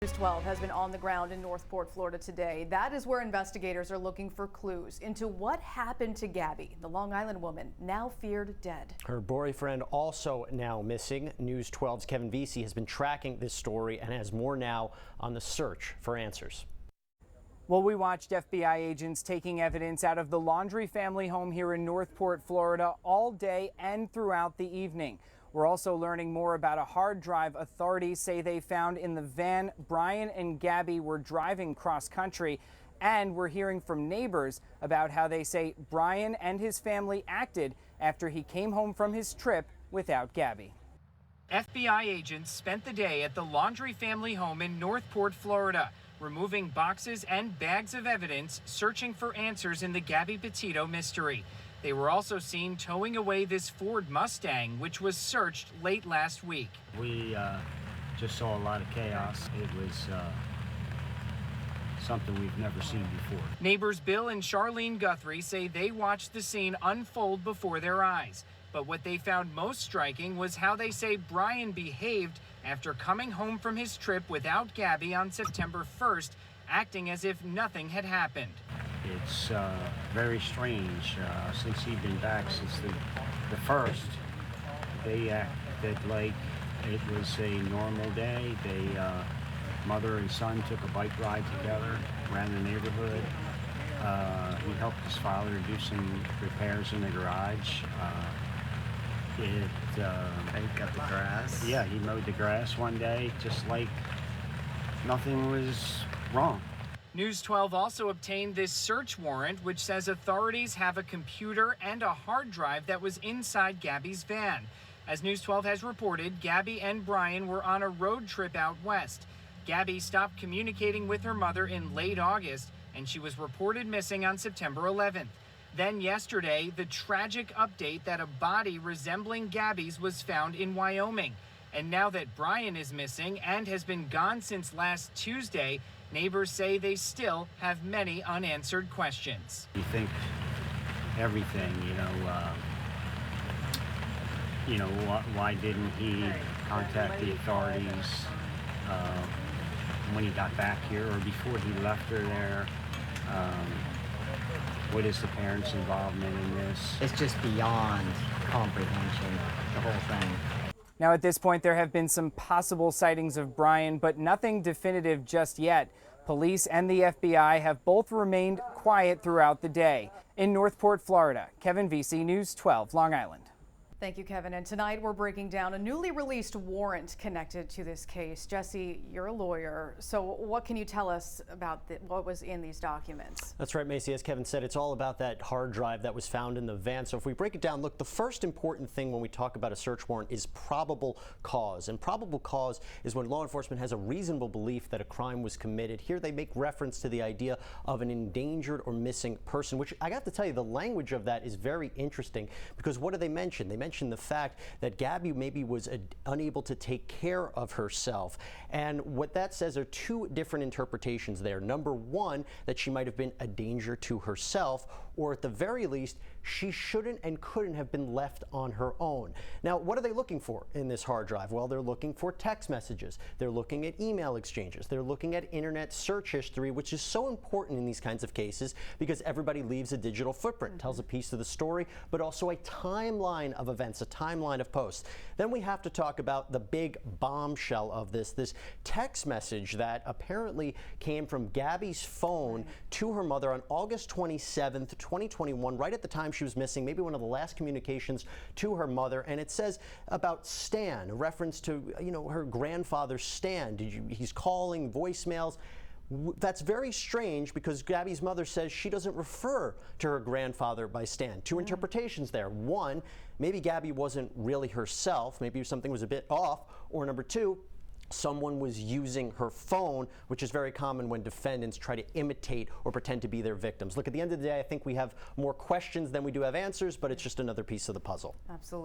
News 12 has been on the ground in Northport, Florida today. That is where investigators are looking for clues into what happened to Gabby, the Long Island woman now feared dead. Her boyfriend also now missing. News 12's Kevin Vesey has been tracking this story and has more now on the search for answers. Well, we watched FBI agents taking evidence out of the Laundrie family home here in Northport, Florida all day and throughout the evening. We're also learning more about a hard drive authorities say they found in the van Brian and Gabby were driving cross country. And we're hearing from neighbors about how they say Brian and his family acted after he came home from his trip without Gabby. FBI agents spent the day at the Laundrie family home in Northport, Florida, removing boxes and bags of evidence, searching for answers in the Gabby Petito mystery. They were also seen towing away this Ford Mustang, which was searched late last week. We just saw a lot of chaos. It was something we've never seen before. Neighbors Bill and Charlene Guthrie say they watched the scene unfold before their eyes. But what they found most striking was how they say Brian behaved after coming home from his trip without Gabby on September 1st, acting as if nothing had happened. It's very strange. Since he'd been back since the first, they acted like it was a normal day. They, mother and son took a bike ride together around the neighborhood. He helped his father do some repairs in the garage. He cut the grass. Yeah, he mowed the grass one day, just like nothing was wrong. News 12 also obtained this search warrant, which says authorities have a computer and a hard drive that was inside Gabby's van. As News 12 has reported, Gabby and Brian were on a road trip out west. Gabby stopped communicating with her mother in late August, and she was reported missing on September 11th. Then yesterday, the tragic update that a body resembling Gabby's was found in Wyoming. And now that Brian is missing and has been gone since last Tuesday, neighbors say they still have many unanswered questions. You think everything, why didn't he contact the authorities when he got back here or before he left her there? What is the parents' involvement in this? It's just beyond comprehension, the whole thing. Now, at this point, there have been some possible sightings of Brian, but nothing definitive just yet. Police and the FBI have both remained quiet throughout the day. In Northport, Florida, Kevin Vesey, News 12, Long Island. Thank you, Kevin. And tonight we're breaking down a newly released warrant connected to this case. Jesse, you're a lawyer, so what can you tell us about what was in these documents? That's right, Macy. As Kevin said, it's all about that hard drive that was found in the van. So if we break it down, look, the first important thing when we talk about a search warrant is probable cause. And probable cause is when law enforcement has a reasonable belief that a crime was committed. Here they make reference to the idea of an endangered or missing person, which I got to tell you, the language of that is very interesting because what do they mention? They mention the fact that Gabby maybe was unable to take care of herself. And what that says are two different interpretations there. Number one, that she might have been a danger to herself, or at the very least, she shouldn't and couldn't have been left on her own. Now, what are they looking for in this hard drive? Well, they're looking for text messages. They're looking at email exchanges. They're looking at internet search history, which is so important in these kinds of cases because everybody leaves a digital footprint, tells a piece of the story, but also a timeline of events, a timeline of posts. Then we have to talk about the big bombshell of this text message that apparently came from Gabby's phone to her mother on August 27th, 2021, right at the time she was missing, maybe one of the last communications to her mother. And it says about Stan, a reference to, her grandfather Stan. He's calling, voicemails. That's very strange because Gabby's mother says she doesn't refer to her grandfather by Stan. Two interpretations there. One, maybe Gabby wasn't really herself. Maybe something was a bit off. Or number two, someone was using her phone, which is very common when defendants try to imitate or pretend to be their victims. Look, at the end of the day, I think we have more questions than we do have answers, but it's just another piece of the puzzle. Absolutely.